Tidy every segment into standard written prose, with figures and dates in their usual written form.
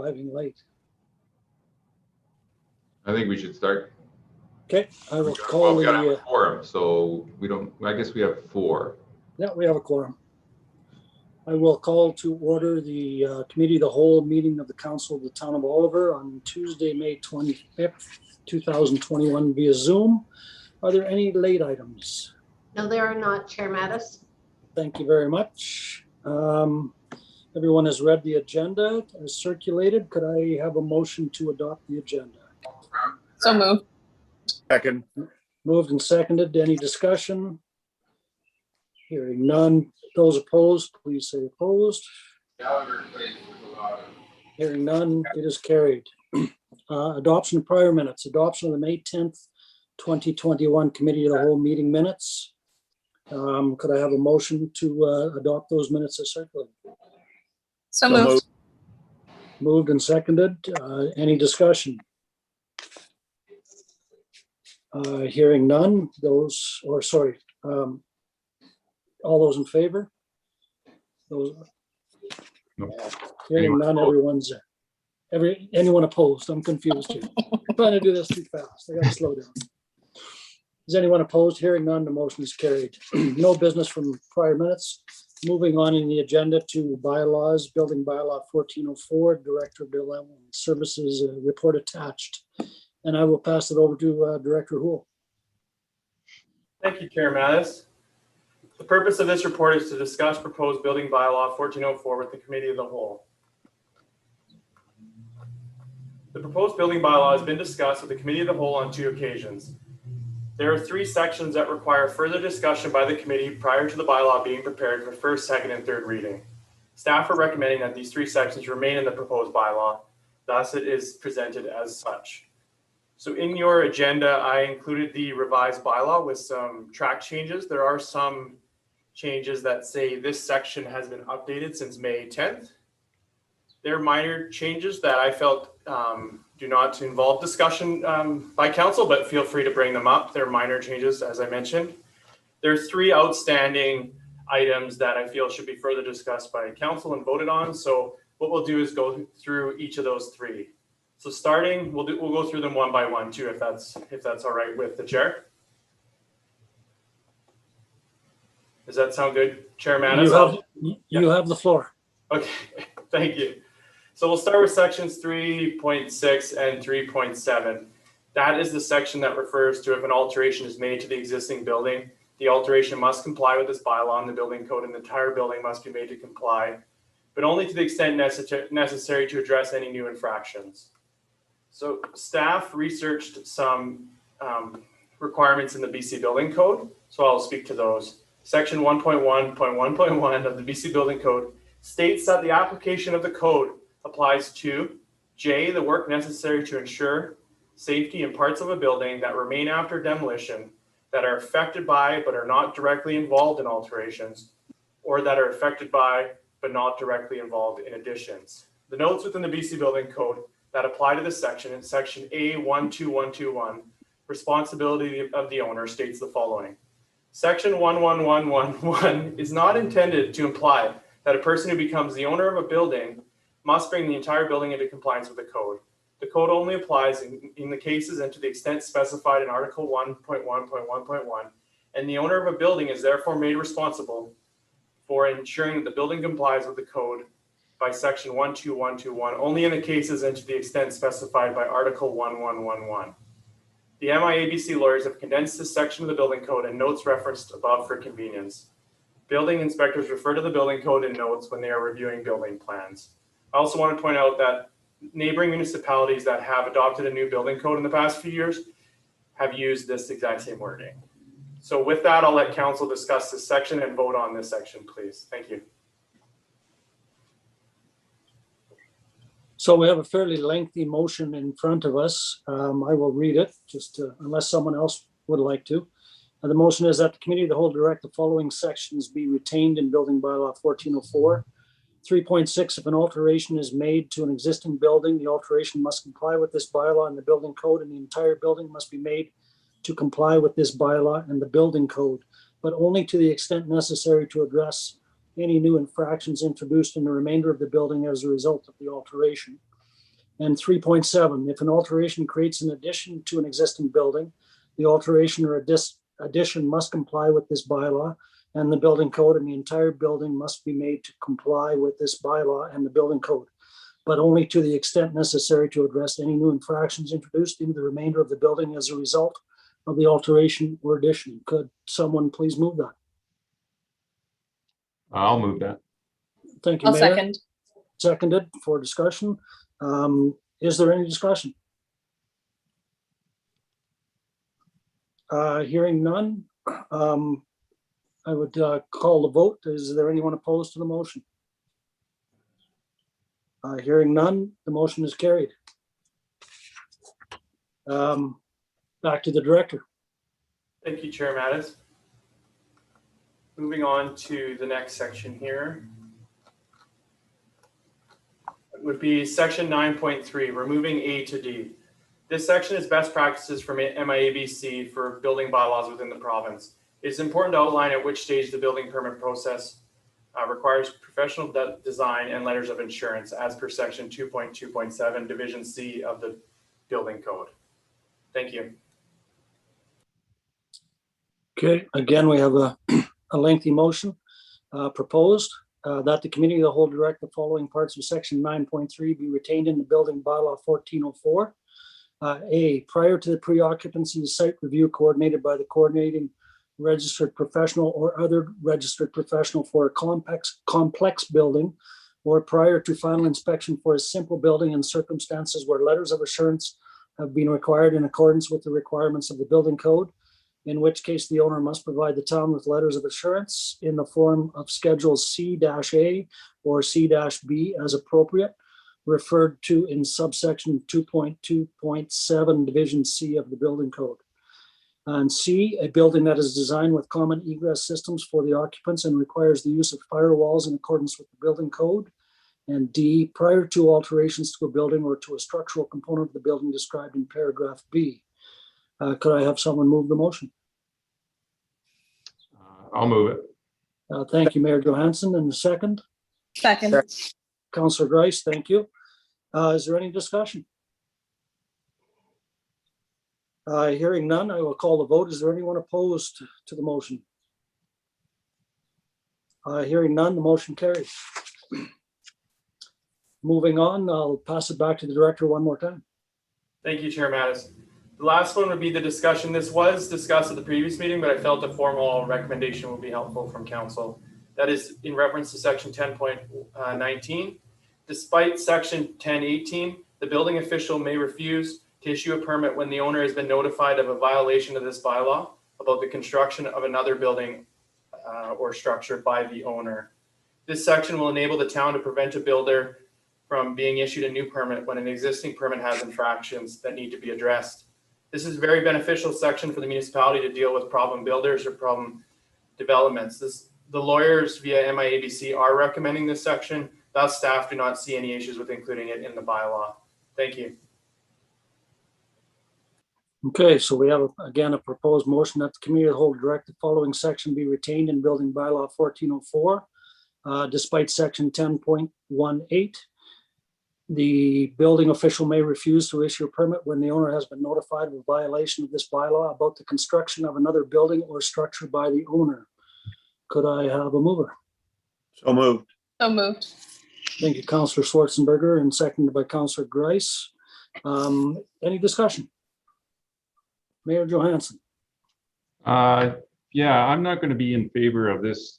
arriving late. I think we should start. Okay, I will call we got to have the, a quorum, so we don't, I guess we have 4. yeah, we have a quorum. I will call to order the Committee of the Whole meeting of the Council of the Town of Oliver on Tuesday, May 25th, 2021 via Zoom. Are there any late items? No, there are not, Chair Mattis. Thank you very much. Everyone has read the agenda as circulated. Could I have a motion to adopt the agenda? So moved. Second. Moved and seconded. Any discussion? Hearing none. Those opposed, please say opposed. Hearing none, it is carried. Adoption of prior minutes. Adoption of the May 10th, 2021 Committee of the Whole meeting minutes. Could I have a motion to adopt those minutes as circulated? So moved. Moved and seconded. Any discussion? Hearing none. All those in favor? Those. No. Hearing none. Anyone opposed? I'm confused here. I'm trying to do this too fast. I got to slow down. Is anyone opposed? Hearing none, the motion is carried. No business from prior minutes. Moving on in the agenda to bylaws, building bylaw 1404, Director of Building Services report attached. And I will pass it over to Director Houle. Thank you, Chair Mattis. The purpose of this report is to discuss proposed building bylaw 1404 with the Committee of the Whole. The proposed building bylaw has been discussed with the Committee of the Whole on 2 occasions. There are 3 sections that require further discussion by the committee prior to the bylaw being prepared for first, second, and third reading. Staff are recommending that these 3 sections remain in the proposed bylaw. Thus, it is presented as such. So in your agenda, I included the revised bylaw with some track changes. There are some changes that say this section has been updated since May 10th. They're minor changes that I felt do not involve discussion by council, but feel free to bring them up. They're minor changes, as I mentioned. There's 3 outstanding items that I feel should be further discussed by council and voted on. So what we'll do is go through each of those 3. So starting, we'll go through them one by one too, if that's all right with the chair. Does that sound good, Chair Mattis? You have the floor. Okay, thank you. So we'll start with sections 3.6 and 3.7. That is the section that refers to if an alteration is made to the existing building, the alteration must comply with this bylaw and the building code, and the entire building must be made to comply, but only to the extent necessary to address any new infractions. So staff researched some requirements in the BC Building Code, so I'll speak to those. Section 1.1.1.1 of the BC Building Code states that the application of the code applies to J, the work necessary to ensure safety in parts of a building that remain after demolition that are affected by but are not directly involved in alterations, or that are affected by but not directly involved in additions. The notes within the BC Building Code that apply to this section in section A12121, responsibility of the owner, states the following. Section 11111 is not intended to imply that a person who becomes the owner of a building must bring the entire building into compliance with the code. The code only applies in the cases and to the extent specified in Article 1.1.1.1, and the owner of a building is therefore made responsible for ensuring that the building complies with the code by section 12121 only in the cases and to the extent specified by Article 1111. The MIABC lawyers have condensed this section of the building code and notes referenced above for convenience. Building inspectors refer to the building code and notes when they are reviewing building plans. I also want to point out that neighboring municipalities that have adopted a new building code in the past few years have used this exact same wording. So with that, I'll let council discuss this section and vote on this section, please. Thank you. So we have a fairly lengthy motion in front of us. I will read it unless someone else would like to. The motion is that the Committee of the Whole direct the following sections be retained in Building Bylaw 1404. 3.6, if an alteration is made to an existing building, the alteration must comply with this bylaw and the building code, and the entire building must be made to comply with this bylaw and the building code, but only to the extent necessary to address any new infractions introduced in the remainder of the building as a result of the alteration. And 3.7, if an alteration creates an addition to an existing building, the alteration or addition must comply with this bylaw and the building code, and the entire building must be made to comply with this bylaw and the building code, but only to the extent necessary to address any new infractions introduced into the remainder of the building as a result of the alteration or addition. Could someone please move that? I'll move that. Thank you, I'll Mayor. second. Seconded for discussion. Is there any discussion? Hearing none, I would call the vote. Is there anyone opposed to the motion? Hearing none, the motion is carried. Back to the director. Thank you, Chair Mattis. Moving on to the next section here. It would be section 9.3, removing A to D. This section is best practices from MIABC for building bylaws within the province. It's important to outline at which stage the building permit process requires professional design and letters of insurance as per section 2.2.7, division C of the building code. Thank you. Okay, again, we have a lengthy motion proposed that the committee of the whole direct the following parts of section 9.3 be retained in the building bylaw 1404. A, prior to the pre-occupancy site review coordinated by the coordinating registered professional or other registered professional for a complex building, or prior to final inspection for a simple building in circumstances where letters of assurance have been required in accordance with the requirements of the building code, in which case the owner must provide the town with letters of assurance in the form of schedules C-A or C-B as appropriate, referred to in subsection 2.2.7, division C of the building code. And C, a building that is designed with common egress systems for the occupants and requires the use of firewalls in accordance with the building code. And D, prior to alterations to a building or to a structural component of the building described in paragraph B. Could I have someone move the motion? I'll move it. Thank you, Mayor Johansson. And the second? Second. Councillor Grice, thank you. Is there any discussion? Hearing none, I will call the vote. Is there anyone opposed to the motion? Hearing none, the motion carries. Moving on, I'll pass it back to the director one more time. Thank you, Chair Mattis. The last one would be the discussion. This was discussed at the previous meeting, but I felt a formal recommendation would be helpful from council. That is in reference to section 10.19. Despite section 10.18, the building official may refuse to issue a permit when the owner has been notified of a violation of this bylaw about the construction of another building or structure by the owner. This section will enable the town to prevent a builder from being issued a new permit when an existing permit has infractions that need to be addressed. This is a very beneficial section for the municipality to deal with problem builders or problem developments. The lawyers via MIABC are recommending this section. Thus, staff do not see any issues with including it in the bylaw. Thank you. Okay, so we have again a proposed motion that the committee of the whole direct the following section be retained in building bylaw 1404, despite section 10.18. The building official may refuse to issue a permit when the owner has been notified of a violation of this bylaw about the construction of another building or structure by the owner. Could I have a mover? So moved. So moved. Thank you, Councillor Schwarzenberger, and seconded by Councillor Grice. Any discussion? Mayor Johansson. Yeah, I'm not going to be in favor of this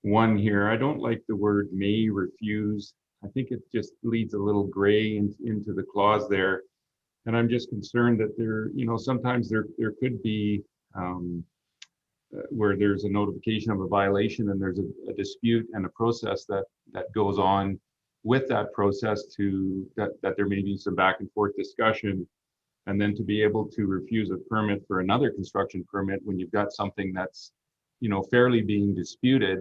one here. I don't like the word may refuse. I think it just leads a little gray into the clause there. And I'm just concerned that there, sometimes there could be where there's a notification of a violation and there's a dispute and a process that goes on with that process that there may be some back and forth discussion. And then to be able to refuse a permit for another construction permit when you've got something that's, fairly being disputed,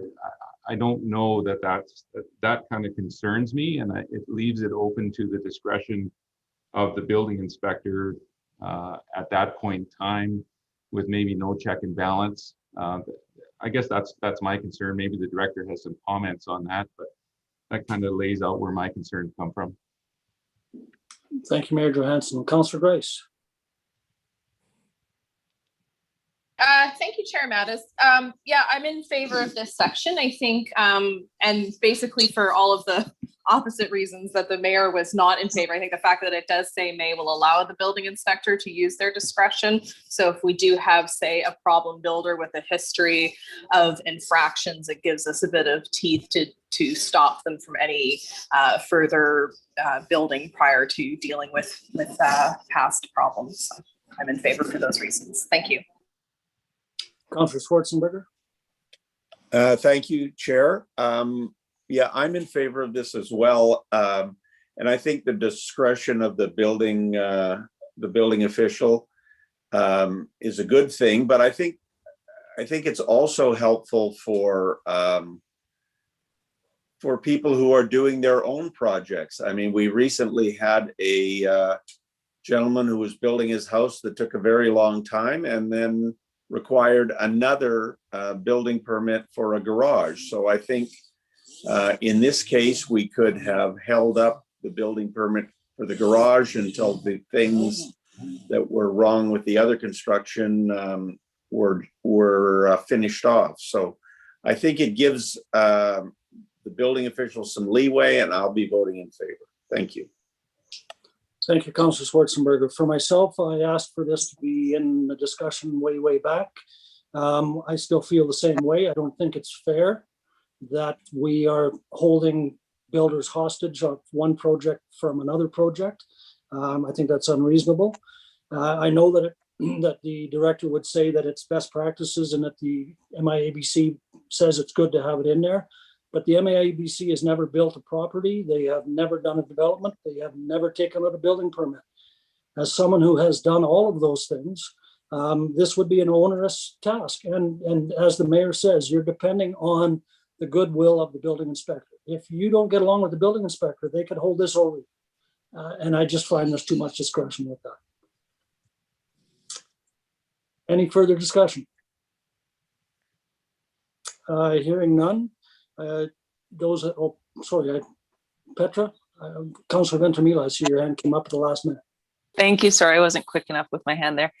I don't know that kind of concerns me, and it leaves it open to the discretion of the building inspector at that point in time, with maybe no check and balance. I guess that's my concern. Maybe the director has some comments on that, but that kind of lays out where my concerns come from. Thank you, Mayor Johansson. Councillor Grace. Thank you, Chair Mattis. Yeah, I'm in favor of this section. I think, and basically for all of the opposite reasons that the mayor was not in favor. I think the fact that it does say may will allow the building inspector to use their discretion. So if we do have, say, a problem builder with a history of infractions, it gives us a bit of teeth to stop them from any further building prior to dealing with past problems. So I'm in favor for those reasons. Thank you. Councillor Schwarzenberger. Thank you, Chair. Yeah, I'm in favor of this as well. And I think the discretion of the building official is a good thing, but I think it's also helpful for people who are doing their own projects. I mean, we recently had a gentleman who was building his house that took a very long time and then required another building permit for a garage. So I think in this case, we could have held up the building permit for the garage until the things that were wrong with the other construction were finished off. So I think it gives the building officials some leeway, and I'll be voting in favor. Thank you. Thank you, Councillor Schwarzenberger. For myself, I asked for this to be in the discussion way back. I still feel the same way. I don't think it's fair that we are holding builders hostage of one project from another project. I think that's unreasonable. I know that that the director would say that it's best practices and that the MIABC says it's good to have it in there. But the MIABC has never built a property. They have never done a development. They have never taken out a building permit. As someone who has done all of those things, this would be an onerous task. And as the mayor says, you're depending on the goodwill of the building inspector. If you don't get along with the building inspector, they could hold this over you. And I just find there's too much discretion with that. Any further discussion? Hearing none. Petra, Councillor Ventimiglia, I see your hand came up at the last minute. Thank you. Sorry, I wasn't quick enough with my hand there.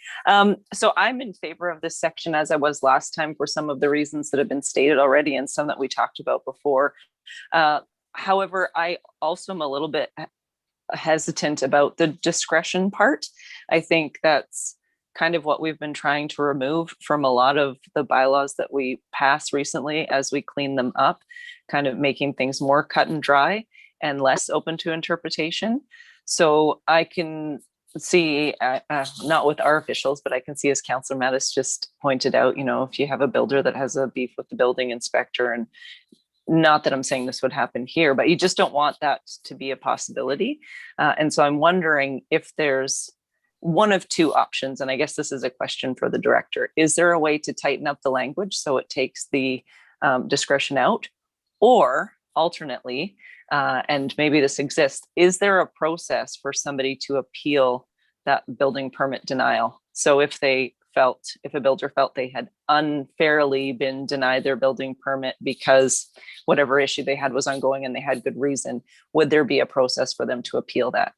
So I'm in favor of this section as I was last time for some of the reasons that have been stated already and some that we talked about before. However, I also am a little bit hesitant about the discretion part. I think that's kind of what we've been trying to remove from a lot of the bylaws that we passed recently as we clean them up, kind of making things more cut and dry and less open to interpretation. So I can see, not with our officials, but I can see, as Councillor Mattis just pointed out, you know, if you have a builder that has a beef with the building inspector, and not that I'm saying this would happen here, but you just don't want that to be a possibility. And so I'm wondering if there's one of two options, and I guess this is a question for the director. Is there a way to tighten up the language so it takes the discretion out? Or alternately, and maybe this exists, is there a process for somebody to appeal that building permit denial? So if a builder felt they had unfairly been denied their building permit because whatever issue they had was ongoing and they had good reason, would there be a process for them to appeal that?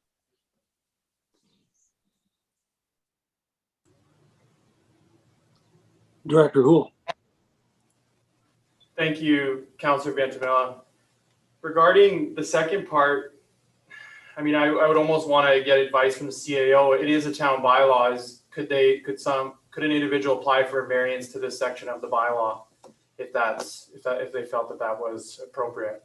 Director Houle. Thank you, Councillor Ventimiglia. Regarding the second part, I mean, I would almost want to get advice from the CAO. It is a town bylaw. Could an individual apply for a variance to this section of the bylaw if they felt that was appropriate?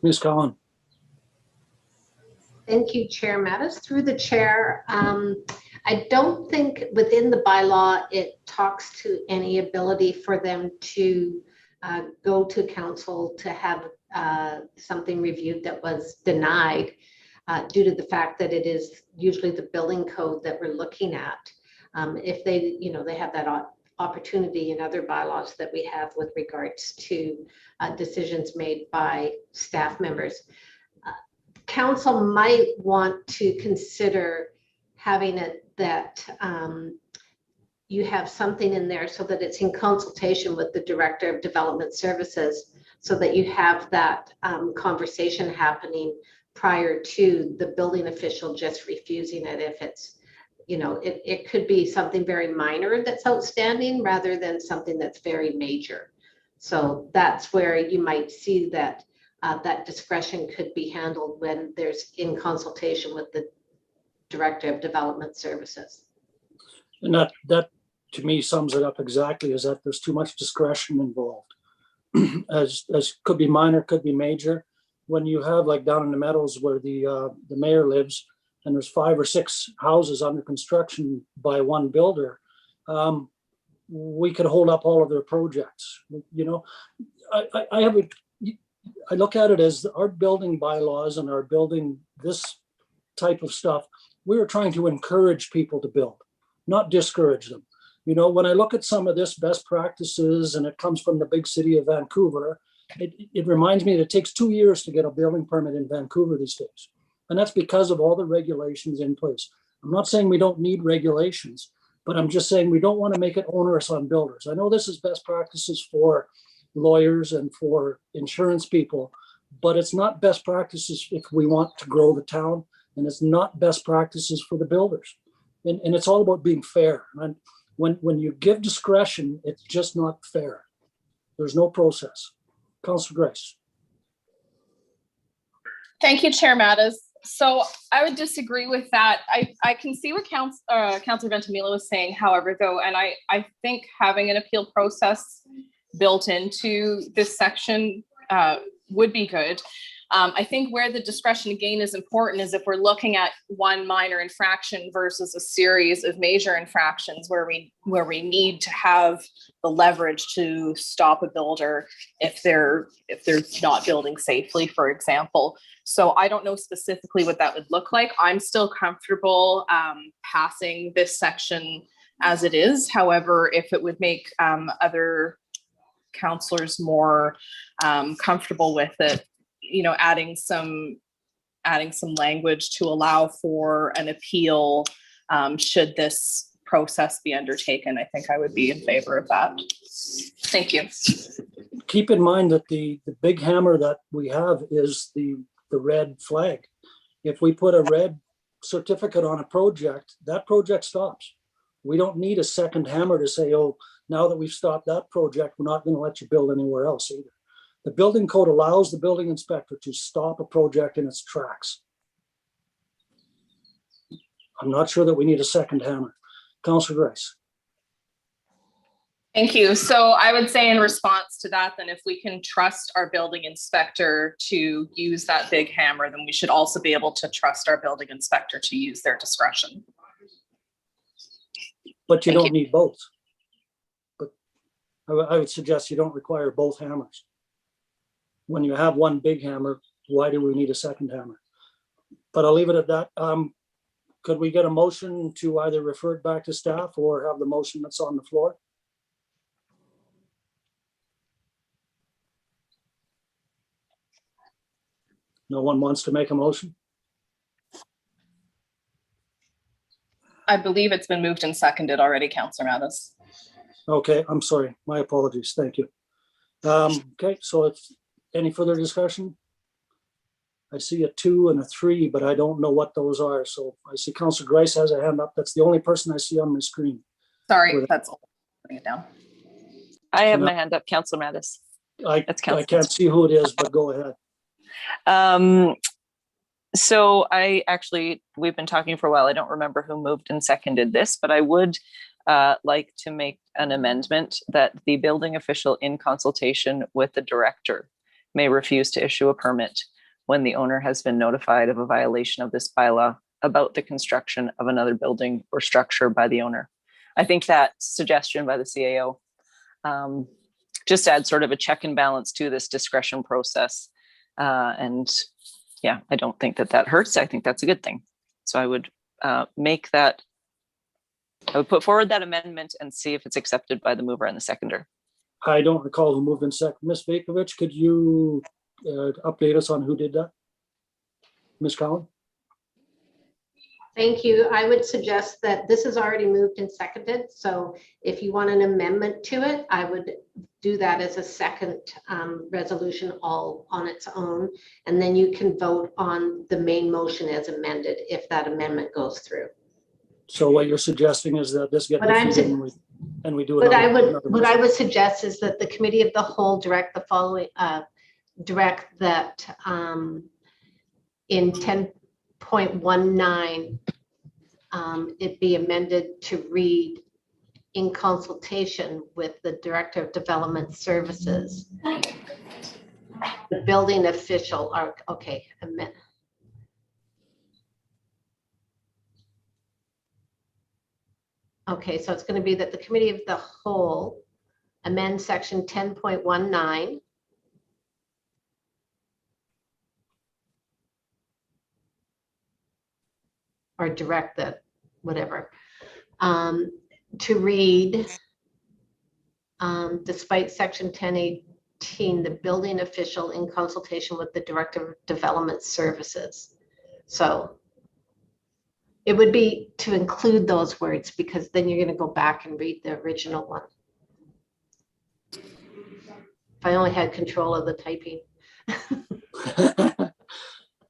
Ms. Collin. Thank you, Chair Mattis. Through the chair, I don't think within the bylaw it talks to any ability for them to go to council to have something reviewed that was denied due to the fact that it is usually the building code that we're looking at. If they, they have that opportunity in other bylaws that we have with regards to decisions made by staff members. Council might want to consider having it that you have something in there so that it's in consultation with the Director of Development Services, so that you have that conversation happening prior to the building official just refusing it. If it's, you know, it could be something very minor that's outstanding rather than something that's very major. So that's where you might see that that discretion could be handled when there's in consultation with the Director of Development Services. And that to me sums it up exactly, is that there's too much discretion involved. as could be minor, could be major. When you have, like down in the Meadows where the mayor lives, and there's 5 or 6 houses under construction by one builder, we could hold up all of their projects. You know, I look at it as our building bylaws and our building this type of stuff. We are trying to encourage people to build, not discourage them. You know, when I look at some of this best practices, and it comes from the big city of Vancouver, it reminds me that it takes 2 years to get a building permit in Vancouver these days. And that's because of all the regulations in place. I'm not saying we don't need regulations, but I'm just saying we don't want to make it onerous on builders. I know this is best practices for lawyers and for insurance people, but it's not best practices if we want to grow the town, and it's not best practices for the builders. And it's all about being fair. And when you give discretion, it's just not fair. There's no process. Councillor Grace. Thank you, Chair Mattis. So I would disagree with that. I can see what Councillor Ventimiglia was saying, however, though, and I think having an appeal process built into this section would be good. I think where the discretion again is important is if we're looking at one minor infraction versus a series of major infractions where we need to have the leverage to stop a builder if they're not building safely, for example. So I don't know specifically what that would look like. I'm still comfortable passing this section as it is. However, if it would make other councillors more comfortable with it, you know, adding some language to allow for an appeal should this process be undertaken, I think I would be in favor of that. Thank you. Keep in mind that the big hammer that we have is the red flag. If we put a red certificate on a project, that project stops. We don't need a second hammer to say, oh, now that we've stopped that project, we're not going to let you build anywhere else either. The building code allows the building inspector to stop a project in its tracks. I'm not sure that we need a second hammer. Councillor Grace. Thank you. So I would say in response to that, then if we can trust our building inspector to use that big hammer, then we should also be able to trust our building inspector to use their discretion. But you don't need both. But I would suggest you don't require both hammers. When you have one big hammer, why do we need a second hammer? But I'll leave it at that. Could we get a motion to either refer it back to staff or have the motion that's on the floor? No one wants to make a motion? I believe it's been moved and seconded already, Councillor Mattis. Okay, I'm sorry. My apologies. Thank you. Okay, so if any further discussion? I see a 2 and a 3, but I don't know what those are. So I see Councillor Grice has a hand up. That's the only person I see on my screen. Sorry, that's all. Putting it down. I have my hand up, Councillor Mattis. I can't see who it is, but go ahead. So we've been talking for a while. I don't remember who moved and seconded this, but I would like to make an amendment that the building official in consultation with the director may refuse to issue a permit when the owner has been notified of a violation of this bylaw about the construction of another building or structure by the owner. I think that suggestion by the CAO just adds sort of a check and balance to this discretion process. And yeah, I don't think that hurts. I think that's a good thing. So I would I would put forward that amendment and see if it's accepted by the mover and the seconder. I don't recall who moved in second. Ms. Vakovich, could you update us on who did that? Ms. Cowan? Thank you. I would suggest that this is already moved and seconded. So if you want an amendment to it, I would do that as a second resolution all on its own. And then you can vote on the main motion as amended if that amendment goes through. So what you're suggesting is that this gets But I'm defeated and we do What another. I would suggest is that the committee of the whole direct the following, direct that in 10.19, it be amended to read in consultation with the Director of Development Services, the building official, okay, amend. Okay, so it's going to be that the committee of the whole amend section 10.19 or direct that, whatever, to read, despite section 1018, the building official in consultation with the Director of Development Services. So it would be to include those words because then you're going to go back and read the original one. If I only had control of the typing.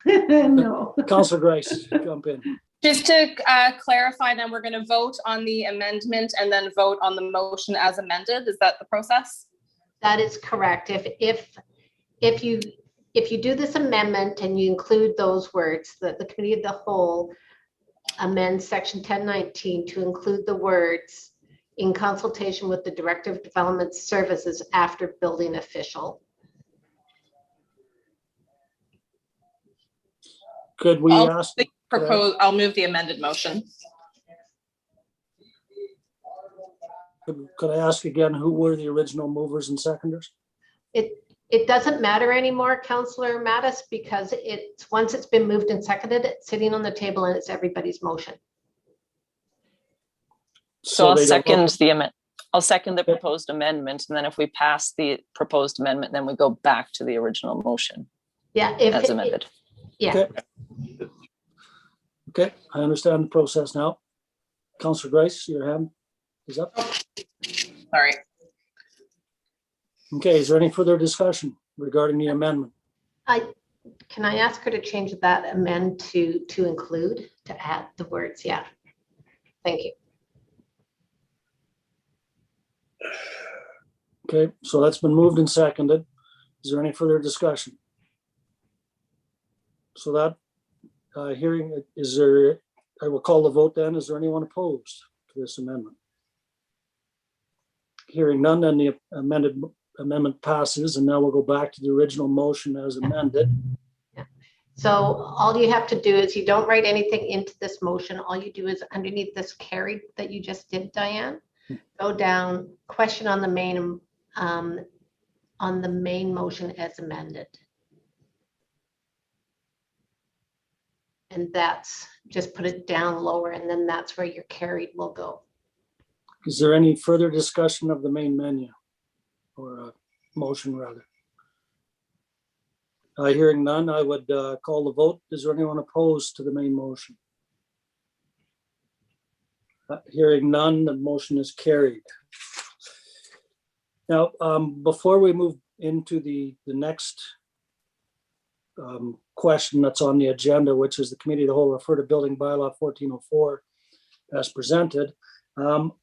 No. Councilor Grice, jump in. Just to clarify, then we're going to vote on the amendment and then vote on the motion as amended. Is that the process? That is correct. If you do this amendment and you include those words, that the committee of the whole amends section 1019 to include the words in consultation with the Director of Development Services after building official. Could we ask? I'll move the amended motion. Could I ask again, who were the original movers and seconders? It doesn't matter anymore, Councillor Mattis, because once it's been moved and seconded, it's sitting on the table and it's everybody's motion. So I'll second the amendment. I'll second the proposed amendment, and then if we pass the proposed amendment, then we go back to the original motion. Yeah, as amended. Yeah. Okay, I understand the process now. Councillor Grice, your hand is up. Sorry. Okay, is there any further discussion regarding the amendment? Can I ask her to change that amend to include, to add the words? Yeah. Thank you. Okay, so that's been moved and seconded. Is there any further discussion? So that hearing, I will call the vote then. Is there anyone opposed to this amendment? Hearing none, then the amendment passes, and now we'll go back to the original motion as amended. Yeah. So all you have to do is you don't write anything into this motion. All you do is underneath this carried that you just did, Diane, go down, question on the main motion as amended. And that's just put it down lower, and then that's where your carried will go. Is there any further discussion of the main menu or motion rather? Hearing none, I would call the vote. Is there anyone opposed to the main motion? Hearing none, the motion is carried. Now, before we move into the next question that's on the agenda, which is the committee of the whole refer to building bylaw 1404 as presented,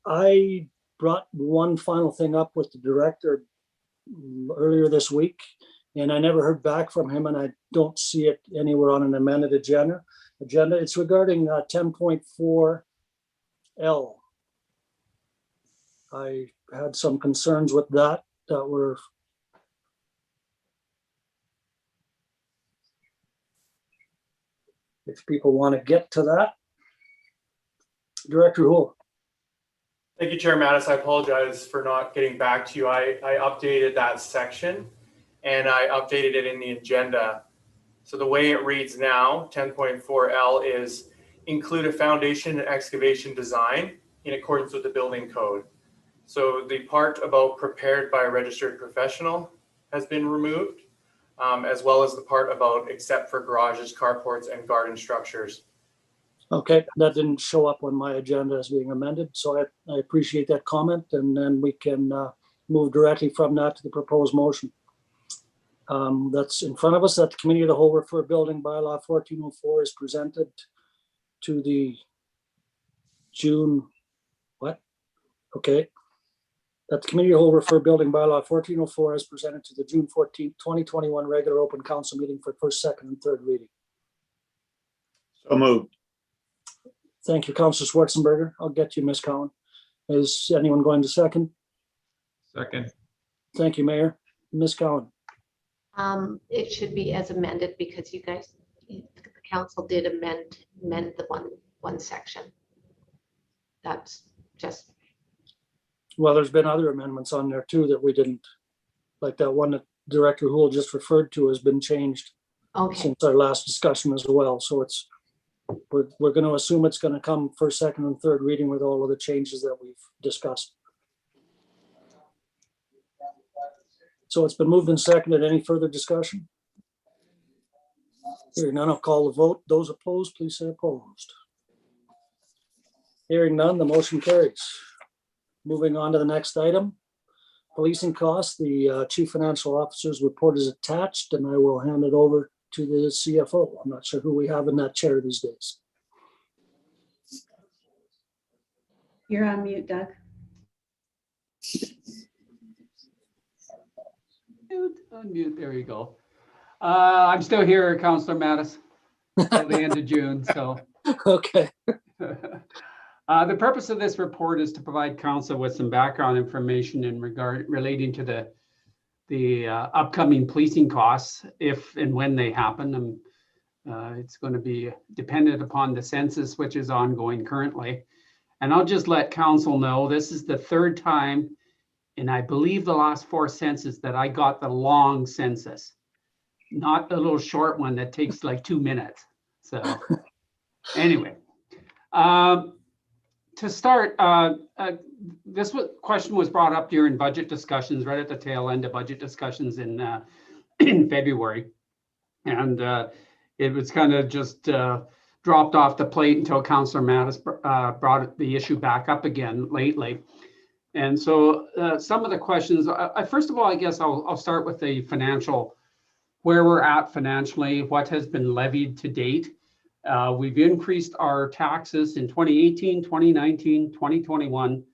I brought one final thing up with the director earlier this week, and I never heard back from him, and I don't see it anywhere on an amended agenda. It's regarding 10.4L. I had some concerns with that were if people want to get to that. Director Houle. Thank you, Chair Mattis. I apologize for not getting back to you. I updated that section and I updated it in the agenda. So the way it reads now, 10.4L is include a foundation and excavation design in accordance with the building code. So the part about prepared by a registered professional has been removed, as well as the part about except for garages, carports, and garden structures. Okay, that didn't show up on my agenda as being amended, so I appreciate that comment, and then we can move directly from that to the proposed motion. That's in front of us, that the Committee of the Whole refer Building Bylaw 1404 is presented to the June, what? Okay. That the Committee of the Whole refer Building Bylaw 1404 is presented to the June 14th, 2021 regular open council meeting for first, second, and third reading. So moved. Thank you, Councilor Schwarzenberger. I'll get you, Ms. Cowan. Is anyone going to second? Second. Thank you, Mayor. Ms. Cowan. It should be as amended because you guys, the council did amend the one section. That's just, Well, there's been other amendments on there too that we didn't, like that one that Director Houle just referred to has been changed okay. since our last discussion as well. So it's, we're going to assume it's going to come first, second, and third reading with all of the changes that we've discussed. So it's been moved and seconded. Any further discussion? Hearing none, I'll call the vote. Those opposed, please say opposed. Hearing none, the motion carries. Moving on to the next item. Policing costs, the Chief Financial Officer's report is attached, and I will hand it over to the CFO. I'm not sure who we have in that chair these days. You're on mute, Doug. Unmute, there you go. I'm still here, Councillor Mattis, till the end of June, so. Okay. The purpose of this report is to provide council with some background information in regard relating to the upcoming policing costs, if and when they happen. It's going to be dependent upon the census, which is ongoing currently. And I'll just let council know, this is the third time in, I believe, the last 4 census that I got the long census, not the little short one that takes like 2 minutes. So anyway, to start, this question was brought up during budget discussions, right at the tail end of budget discussions in February. And it was kind of just dropped off the plate until Councillor Mattis brought the issue back up again lately. And so some of the questions, first of all, I guess I'll start with the financial, where we're at financially, what has been levied to date. We've increased our taxes in 2018, 2019, 2021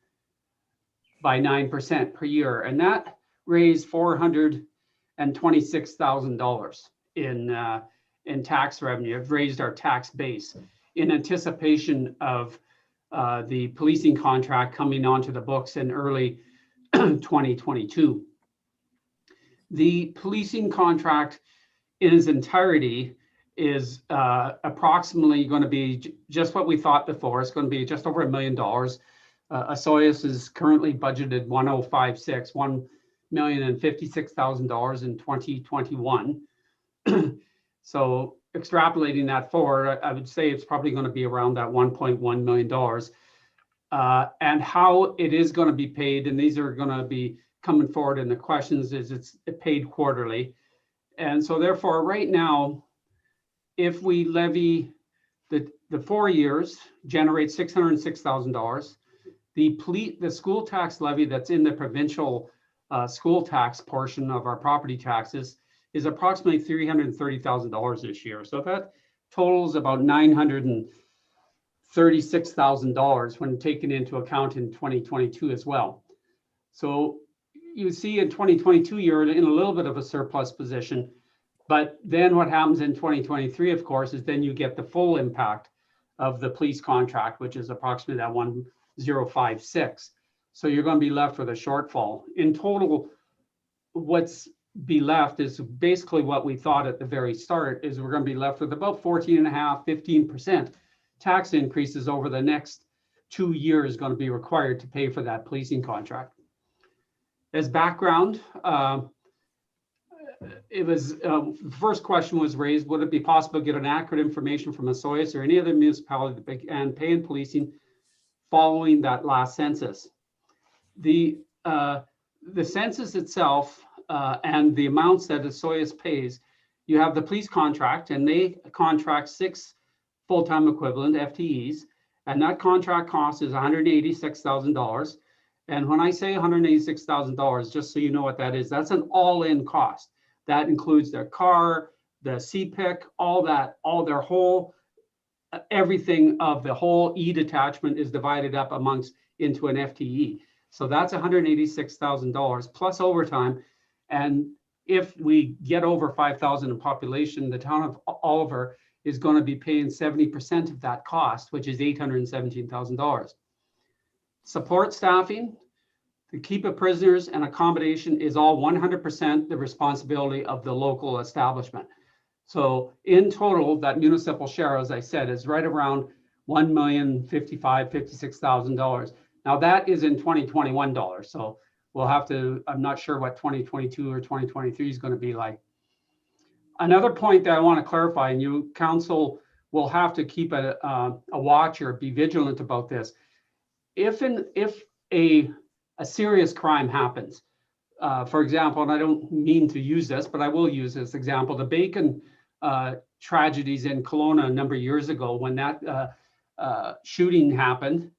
by 9% per year. And that raised $426,000 in tax revenue. It raised our tax base in anticipation of the policing contract coming onto the books in early 2022. The policing contract in its entirety is approximately going to be just what we thought before. It's going to be just over $1 million. Osoyoos is currently budgeted $1,056,000 in 2021. So extrapolating that forward, I would say it's probably going to be around that $1.1 million. And how it is going to be paid, and these are going to be coming forward in the questions, is it's paid quarterly. And so therefore, right now, if we levy the 4 years, generate $606,000, the school tax levy that's in the provincial school tax portion of our property taxes is approximately $330,000 this year. So that totals about $936,000 when taken into account in 2022 as well. So you see in 2022, you're in a little bit of a surplus position. But then what happens in 2023, of course, is then you get the full impact of the police contract, which is approximately that 1,056. So you're going to be left with a shortfall. In total, what's be left is basically what we thought at the very start, is we're going to be left with about 14.5%, 15% tax increases over the next 2 years going to be required to pay for that policing contract. As background, it was the first question was raised: would it be possible to get an accurate information from Osoyoos or any other municipality that began paying policing following that last census? The census itself and the amounts that Osoyoos pays, you have the police contract, and they contract 6 full-time equivalent, FTEs, and that contract cost is $186,000. And when I say $186,000, just so you know what that is, that's an all-in cost. That includes their car, the CPIC, all that, all their whole, everything of the whole E-detachment is divided up amongst into an FTE. So that's $186,000 plus overtime. And if we get over 5,000 in population, the town of Oliver is going to be paying 70% of that cost, which is $817,000. Support staffing, the keep of prisoners and accommodation is all 100% the responsibility of the local establishment. So in total, that municipal share, as I said, is right around $1,056,000. Now that is in 2021 dollars. So we'll have to, I'm not sure what 2022 or 2023 is going to be like. Another point that I want to clarify, and you council will have to keep a watch or be vigilant about this. If a serious crime happens, for example, and I don't mean to use this, but I will use this example, the Bacon tragedies in Kelowna a number of years ago, when that shooting happened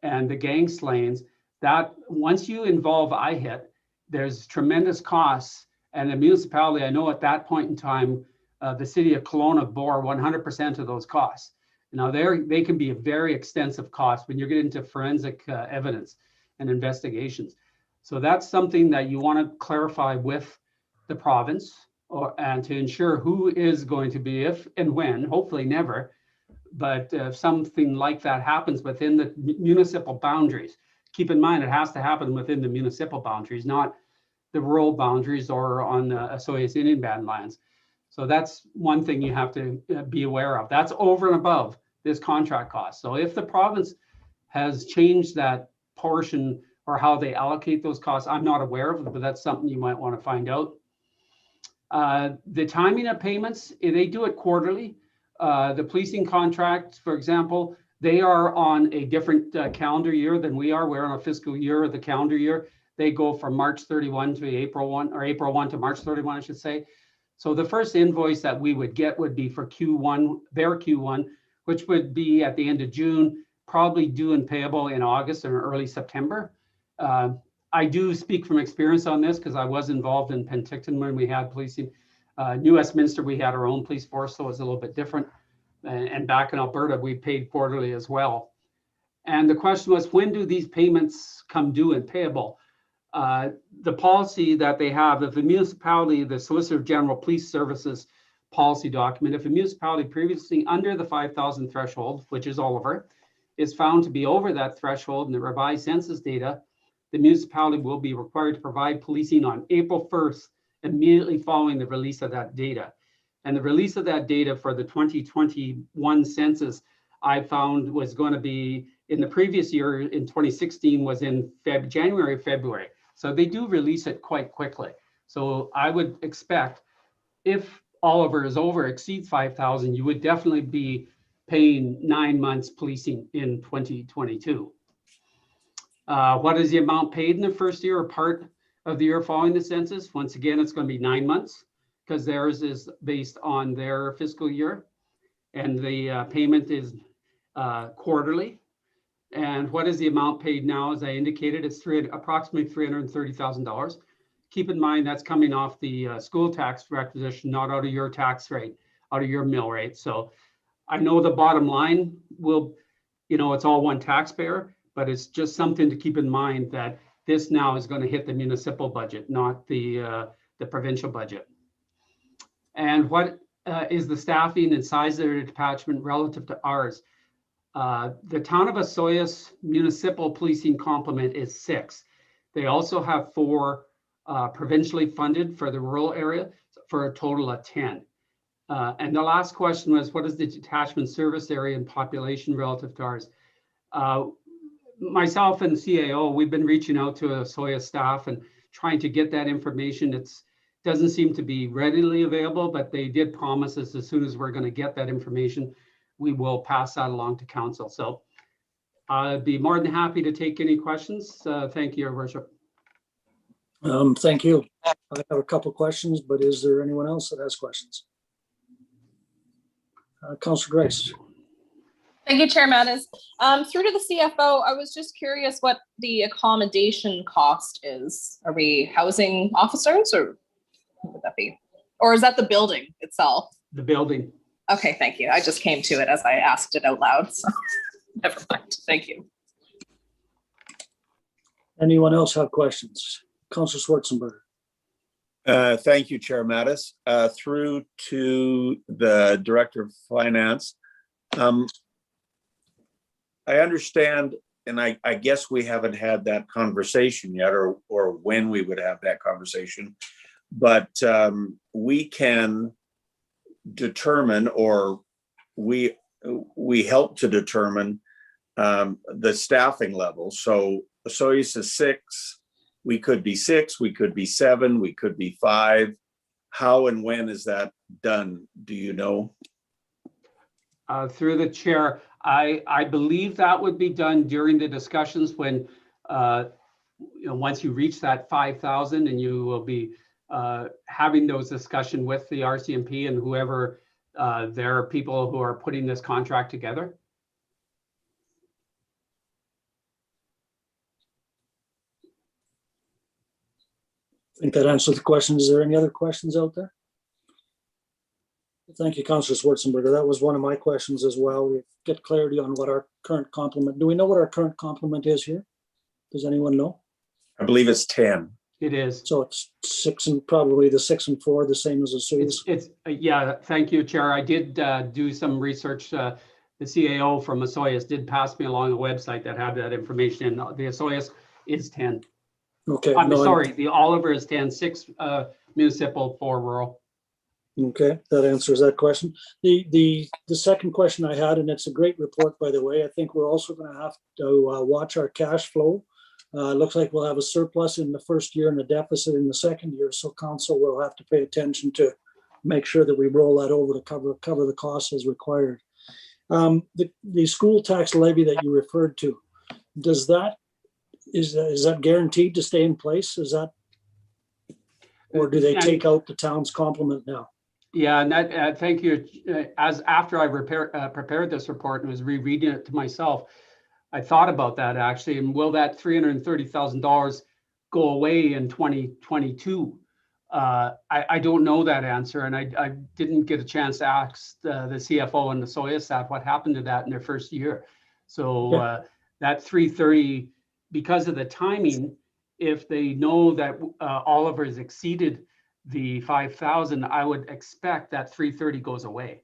and the gang slayings, that once you involve IHIT, there's tremendous costs. And the municipality, I know at that point in time, the city of Kelowna bore 100% of those costs. Now they can be a very extensive cost when you get into forensic evidence and investigations. So that's something that you want to clarify with the province, and to ensure who is going to be, if and when, hopefully never, but if something like that happens within the municipal boundaries, keep in mind it has to happen within the municipal boundaries, not the rural boundaries or on the Osoyoos Indian Band lands. So that's one thing you have to be aware of. That's over and above this contract cost. So if the province has changed that portion or how they allocate those costs, I'm not aware of it, but that's something you might want to find out. The timing of payments, they do it quarterly. The policing contracts, for example, they are on a different calendar year than we are. We're on a fiscal year of the calendar year. They go from March 31 to April 1, or April 1 to March 31, I should say. So the first invoice that we would get would be for Q1, their Q1, which would be at the end of June, probably due and payable in August or early September. I do speak from experience on this because I was involved in Penticton when we had policing. New Westminster, we had our own police force, so it was a little bit different. And back in Alberta, we paid quarterly as well. And the question was, when do these payments come due and payable? The policy that they have, if a municipality, the Solicitor General Police Services policy document, if a municipality previously under the 5,000 threshold, which is Oliver, is found to be over that threshold in the revised census data, the municipality will be required to provide policing on April 1st, immediately following the release of that data. And the release of that data for the 2021 census, I found was going to be in the previous year in 2016 was in January, February. So they do release it quite quickly. So I would expect if Oliver is exceeds 5,000, you would definitely be paying 9 months policing in 2022. What is the amount paid in the first year or part of the year following the census? Once again, it's going to be 9 months because theirs is based on their fiscal year, and the payment is quarterly. And what is the amount paid now? As I indicated, it's approximately $330,000. Keep in mind that's coming off the school tax requisition, not out of your tax rate, out of your mill rate. So I know the bottom line will, it's all one taxpayer, but it's just something to keep in mind that this now is going to hit the municipal budget, not the provincial budget. And what is the staffing and size of their detachment relative to ours? The town of Osoyoos municipal policing complement is 6. They also have 4 provincially funded for the rural area for a total of 10. And the last question was, what is the detachment service area and population relative to ours? Myself and CAO, we've been reaching out to Osoyoos staff and trying to get that information. It doesn't seem to be readily available, but they did promise us as soon as we're going to get that information, we will pass that along to council. So I'd be more than happy to take any questions. Thank you, Your Worship. Thank you. I have a couple of questions, but is there anyone else that has questions? Councillor Grace. Thank you, Chair Mattis. Through to the CFO, I was just curious what the accommodation cost is. Are we housing officers, or what would that be? Or is that the building itself? The building. Okay, thank you. I just came to it as I asked it out loud, so never mind. Thank you. Anyone else have questions? Councillor Schwarzenberger. Thank you, Chair Mattis. Through to the Director of Finance. I understand, and I guess we haven't had that conversation yet, or when we would have that conversation, but we can determine, or we help to determine the staffing level. So Osoyoos is 6, we could be 6, we could be 7, we could be 5. How and when is that done? Do you know? Through the chair, I believe that would be done during the discussions when, once you reach that 5,000, and you will be having those discussions with the RCMP and whoever there are people who are putting this contract together. I think that answers the question. Is there any other questions out there? Thank you, Councillor Schwarzenberger. That was one of my questions as well. We get clarity on what our current complement. Do we know what our current complement is here? Does anyone know? I believe it's 10. It is. So it's 6 and probably the 6 and 4, the same as the Osoyoos. It's yeah. Thank you, Chair. I did do some research. The CAO from Osoyoos did pass me along a website that had that information. And the Osoyoos is 10. Okay. I'm no, sorry. The Oliver is 10. 6 municipal, 4 rural. Okay, that answers that question. The second question I had, and it's a great report, by the way, I think we're also going to have to watch our cash flow. Looks like we'll have a surplus in the first year and a deficit in the second year. So council will have to pay attention to make sure that we roll that over to cover the costs as required. The school tax levy that you referred to, is that guaranteed to stay in place? Is that, or do they take out the town's complement now? Yeah, and that, thank you. As after I prepared this report and was rereading it to myself, I thought about that actually. And will that $330,000 go away in 2022? I don't know that answer, and I didn't get a chance to ask the CFO and the Osoyoos staff what happened to that in their first year. So that 330, because of the timing, if they know that Oliver has exceeded the 5,000, I would expect that 330 goes away.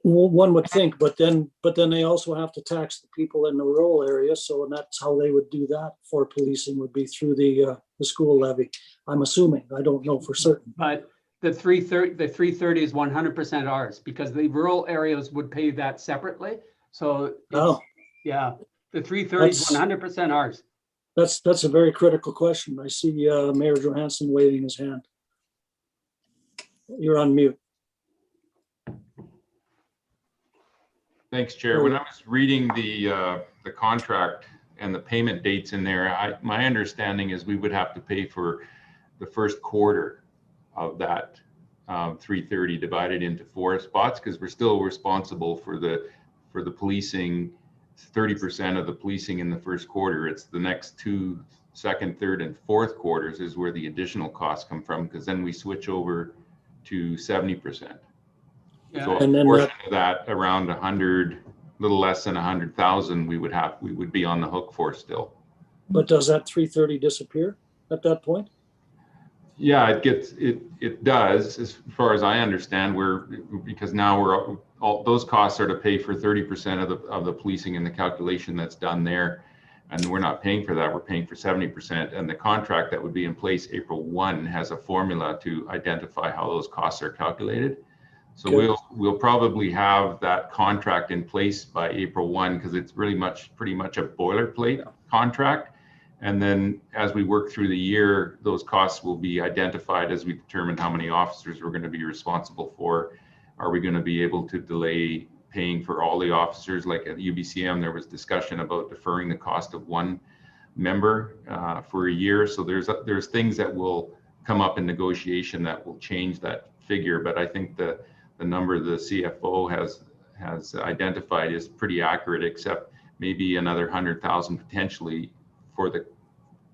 Well, one would think, but then they also have to tax the people in the rural area. So, and that's how they would do that for policing, would be through the school levy. I'm assuming. I don't know for certain. But the 330 is 100% ours, because the rural areas would pay that separately. So yeah, the 330 is 100% ours. That's a very critical question. I see Mayor Johansson waving his hand. You're on mute. Thanks, Chair. When I was reading the contract and the payment dates in there, my understanding is we would have to pay for the first quarter of that 330 divided into 4 spots, because we're still responsible for the policing. 30% of the policing in the first quarter. It's the next 2 second, third, and fourth quarters is where the additional costs come from, because then we switch over to 70%. Yeah. So And a then portion of that, around 100, little less than 100,000, we would be on the hook for still. But does that 330 disappear at that point? Yeah, it does, as far as I understand. Because now all those costs are to pay for 30% of the policing and the calculation that's done there, and we're not paying for that. We're paying for 70%, and the contract that would be in place April 1 has a formula to identify how those costs are calculated. So Good. we'll probably have that contract in place by April 1, because it's pretty much a boilerplate contract. And then as we work through the year, those costs will be identified as we determine how many officers we're going to be responsible for. Are we going to be able to delay paying for all the officers? Like at UBCM, there was discussion about deferring the cost of one member for a year. So there's things that will come up in negotiation that will change that figure. But I think the number the CFO has identified is pretty accurate, except maybe another 100,000 potentially for the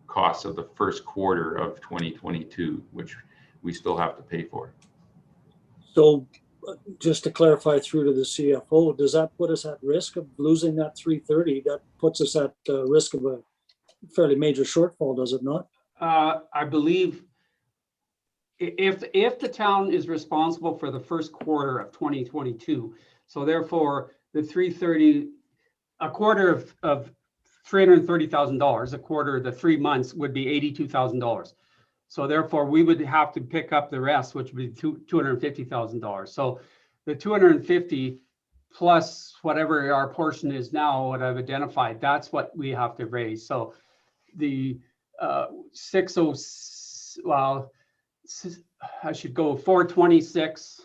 costs of the first quarter of 2022, which we still have to pay for. So just to clarify through to the CFO, does that put us at risk of losing that 330? That puts us at risk of a fairly major shortfall, does it not? I believe if the town is responsible for the first quarter of 2022, so therefore the 330, a quarter of $330,000, a quarter of the 3 months would be $82,000. So therefore we would have to pick up the rest, which would be $250,000. So the 250 plus whatever our portion is now, what I've identified, that's what we have to raise. So the 606, well, I should go 426.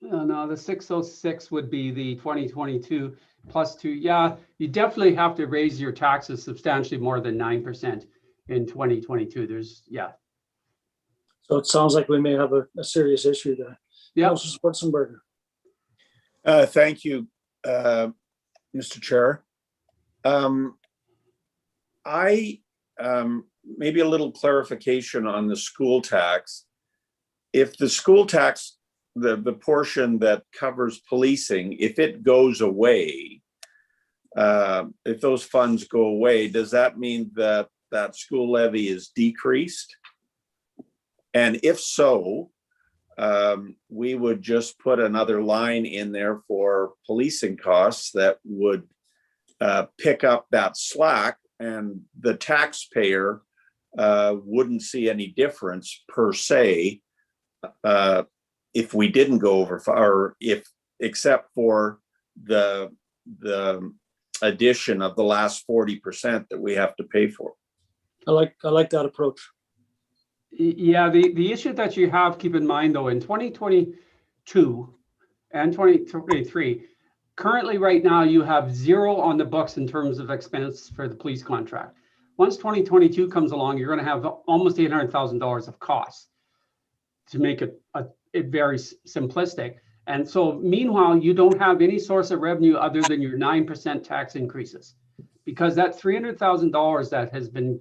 No, the 606 would be the 2022 plus 2. Yeah, you definitely have to raise your taxes substantially more than 9% in 2022. There's, yeah. So it sounds like we may have a serious issue there. Yeah. Councilor Schwarzenberger. Thank you, Mr. Chair. Maybe a little clarification on the school tax. If the school tax, the portion that covers policing, if it goes away, if those funds go away, does that mean that that school levy is decreased? And if so, we would just put another line in there for policing costs that would pick up that slack, and the taxpayer wouldn't see any difference per se if we didn't go over, or if, except for the addition of the last 40% that we have to pay for. I like that approach. Yeah, the issue that you have, keep in mind though, in 2022 and 2023, currently right now you have zero on the books in terms of expense for the police contract. Once 2022 comes along, you're going to have almost $800,000 of costs, to make it very simplistic. And so meanwhile, you don't have any source of revenue other than your 9% tax increases, because that $300,000 that has been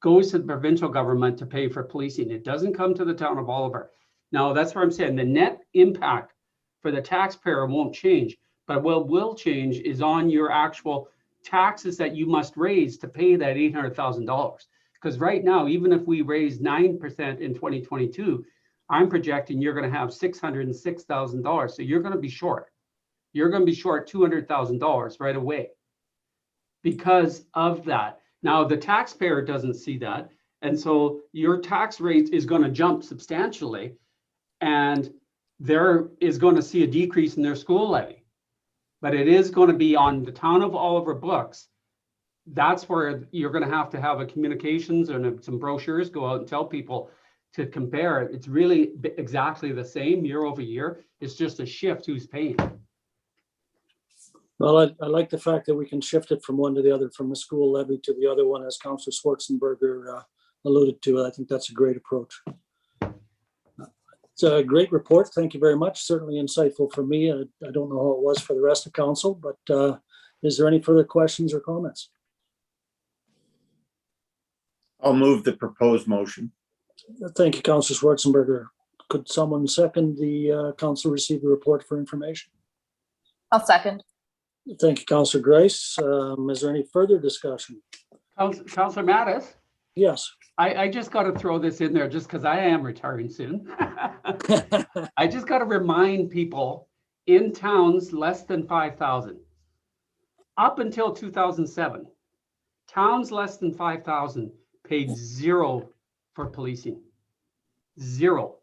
goes to the provincial government to pay for policing. It doesn't come to the town of Oliver. Now, that's what I'm saying. The net impact for the taxpayer won't change, but what will change is on your actual taxes that you must raise to pay that $800,000. Because right now, even if we raise 9% in 2022, I'm projecting you're going to have $606,000. So you're going to be short. You're going to be short $200,000 right away because of that. Now, the taxpayer doesn't see that. And so your tax rate is going to jump substantially, and there is going to see a decrease in their school levy. But it is going to be on the town of Oliver books. That's where you're going to have a communications and some brochures go out and tell people to compare it. It's really exactly the same year over year. It's just a shift who's paying. Well, I like the fact that we can shift it from one to the other, from the school levy to the other one, as Councillor Schwarzenberger alluded to. I think that's a great approach. It's a great report. Thank you very much. Certainly insightful for me. I don't know how it was for the rest of council, but is there any further questions or comments? I'll move the proposed motion. Thank you, Councillor Schwarzenberger. Could someone second the council receive the report for information? I'll second. Thank you, Councillor Grice. Is there any further discussion? Councillor Mattis? Yes. I just got to throw this in there just because I am retiring soon. I just got to remind people in towns less than 5,000, up until 2007, towns less than 5,000 paid zero for policing. Zero.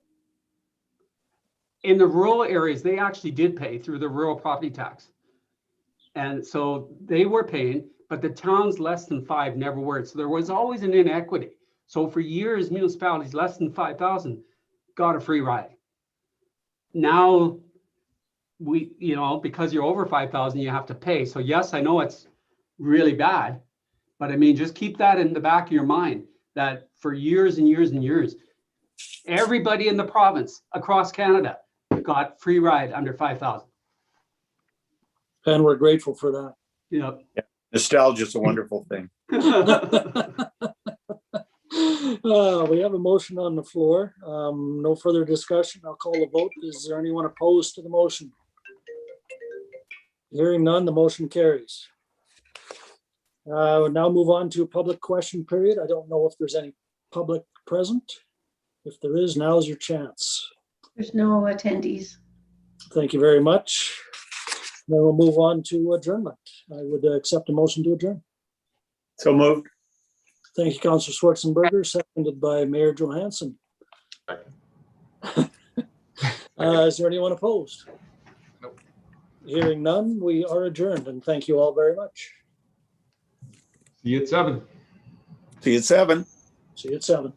In the rural areas, they actually did pay through the rural property tax. And so they were paying, but the towns less than 5 never were. So there was always an inequity. So for years, municipalities less than 5,000 got a free ride. Now, because you're over 5,000, you have to pay. So yes, I know it's really bad, but I mean, just keep that in the back of your mind that for years and years and years, everybody in the province across Canada got free ride under 5,000. And we're grateful for that. Yep. Nostalgia is a wonderful thing. We have a motion on the floor. No further discussion. I'll call the vote. Is there anyone opposed to the motion? Hearing none, the motion carries. We'll now move on to a public question period. I don't know if there's any public present. If there is, now is your chance. There's no attendees. Thank you very much. Then we'll move on to adjournment. I would accept a motion to adjourn. So moved. Thank you, Councillor Schwarzenberger, seconded by Mayor Johansson. Is there anyone opposed? Nope. Hearing none, we are adjourned, and thank you all very much. See you at 7. See you at 7. See you at 7.